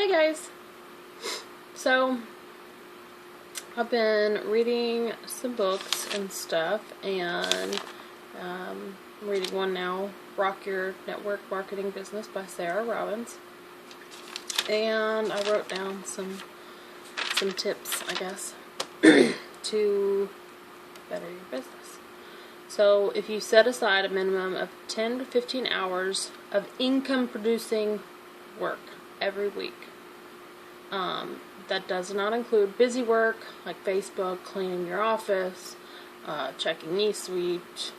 Hey guys! So, I've been reading some books and stuff, and I'm reading one now, Rock Your Network Marketing Business by Sarah Robbins. And I wrote down some tips, I guess, to better your business. So, if you set aside a minimum of 10 to 15 hours of income-producing work every week, that does not include busy work like Facebook, cleaning your office, checking eSuite,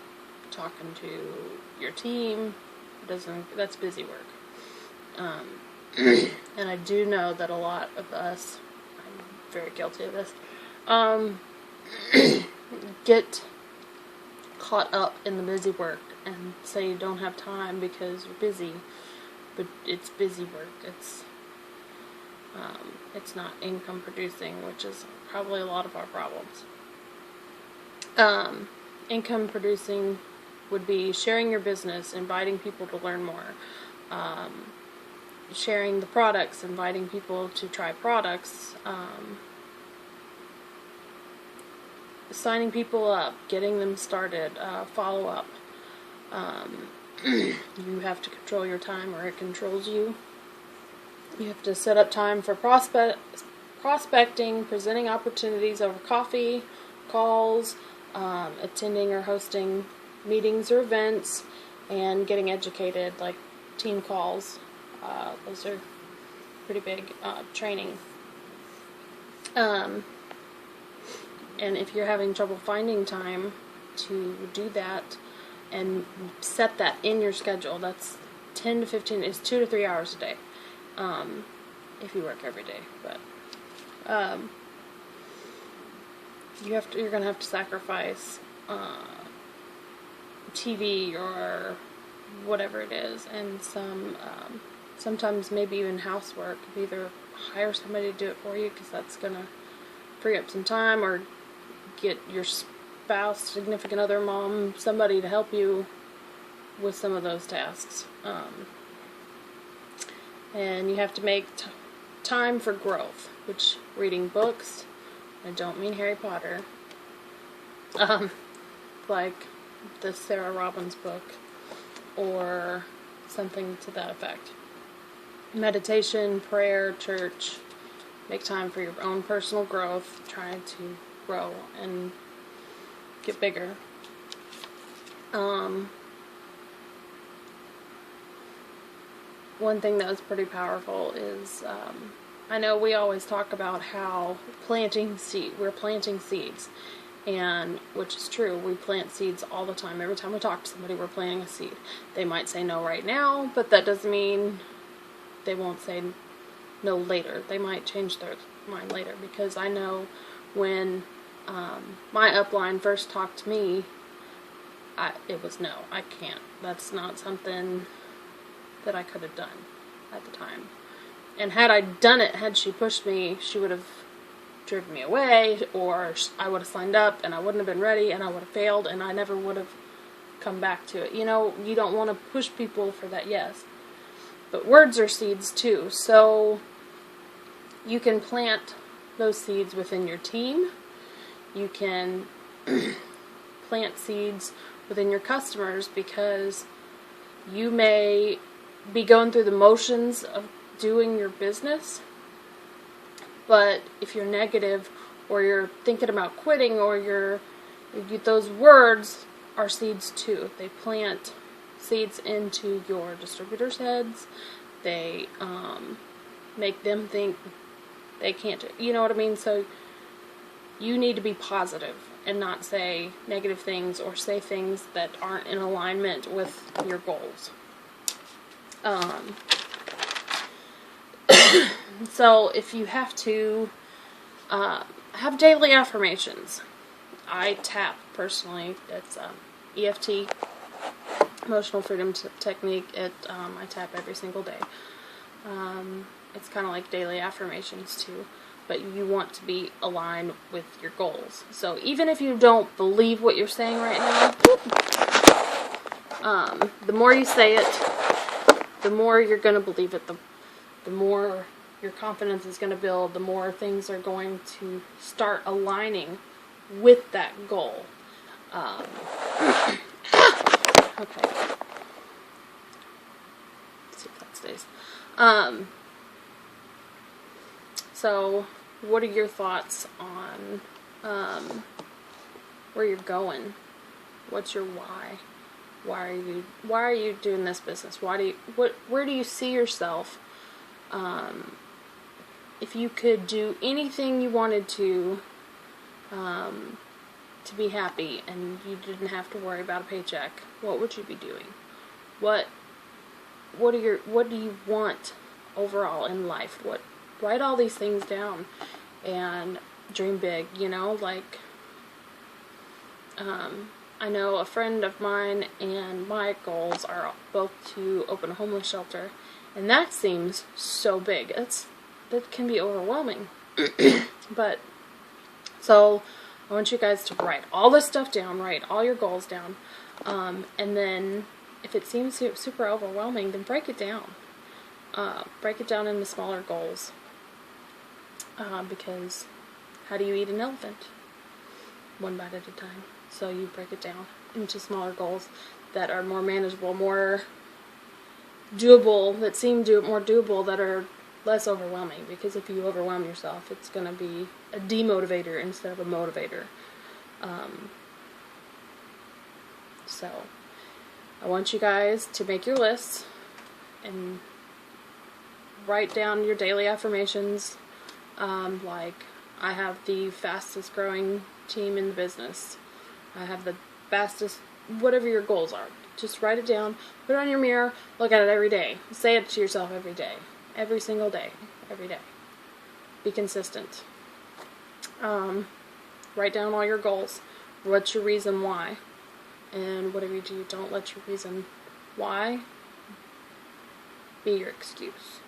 talking to your team. That's busy work. And I do know that a lot of us, I'm very guilty of this, get caught up in the busy work and say you don't have time because you're busy, but it's busy work. It's not income producing, which is probably a lot of our problems. Income producing would be sharing your business, inviting people to learn more, sharing the products, inviting people to try products, signing people up, getting them started, follow up. You have to control your time or it controls you. You have to set up time for prospecting, presenting opportunities over coffee, calls, attending or hosting meetings or events, and getting educated, like team calls. Those are pretty big training. And if you're having trouble finding time to do that and set that in your schedule, that's 10 to 15, it's 2 to 3 hours a day. If you work every day, but you're going to have to sacrifice TV or whatever it is, and sometimes maybe even housework. Either hire somebody to do it for you, because that's going to free up some time, or get your spouse, significant other, mom, somebody to help you with some of those tasks. And you have to make time for growth, which reading books, I don't mean Harry Potter, like the Sarah Robbins book, or something to that effect. Meditation, prayer, church, make time for your own personal growth, trying to grow and get bigger. One thing that was pretty powerful is, I know we always talk about how we're planting seeds, and which is true. We plant seeds all the time. Every time we talk to somebody, we're planting a seed. They might say no right now, but that doesn't mean they won't say no later. They might change their mind later, because I know when my upline first talked to me, it was no, I can't. That's not something that I could have done at the time. And had I done it, had she pushed me, she would have driven me away, or I would have signed up and I wouldn't have been ready, and I would have failed, and I never would have come back to it. You know, you don't want to push people for that yes. But words are seeds too, so you can plant those seeds within your team. You can plant seeds within your customers, because you may be going through the motions of doing your business, but if you're negative, or you're thinking about quitting, or those words are seeds too. They plant seeds into your distributors' heads. They make them think they can't do, you know what I mean? So you need to be positive and not say negative things, or say things that aren't in alignment with your goals. So if you have to have daily affirmations, I tap personally. It's EFT, Emotional Freedom Technique. I tap every single day. It's kind of like daily affirmations too, but you want to be aligned with your goals. So even if you don't believe what you're saying right now, the more you say it, the more you're going to believe it, the more your confidence is going to build, the more things are going to start aligning with that goal. Okay. Let's see if that stays. So, what are your thoughts on where you're going? What's your why? Why are you doing this business? Where do you see yourself? If you could do anything you wanted to be happy and you didn't have to worry about a paycheck, what would you be doing? What do you want overall in life? Write all these things down and dream big, like I know a friend of mine and my goals are both to open a homeless shelter, and that seems so big. That can be overwhelming. But so I want you guys to write all this stuff down, write all your goals down, and then if it seems super overwhelming, then break it down. Break it down into smaller goals. Because how do you eat an elephant? One bite at a time. So you break it down into smaller goals that are more manageable, more doable, that seem more doable, that are less overwhelming. Because if you overwhelm yourself, it's going to be a demotivator instead of a motivator. So I want you guys to make your lists and write down your daily affirmations. Like, I have the fastest growing team in the business. I have the fastest, whatever your goals are. Just write it down, put it on your mirror, look at it every day. Say it to yourself every day. Every single day. Every day. Be consistent. Write down all your goals. What's your reason why? And whatever you do, don't let your reason why be your excuse.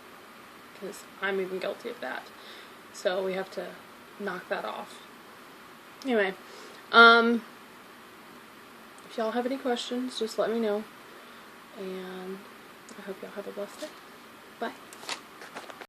Because I'm even guilty of that. So we have to knock that off. Anyway, if y'all have any questions, just let me know. And I hope y'all have a blessed day.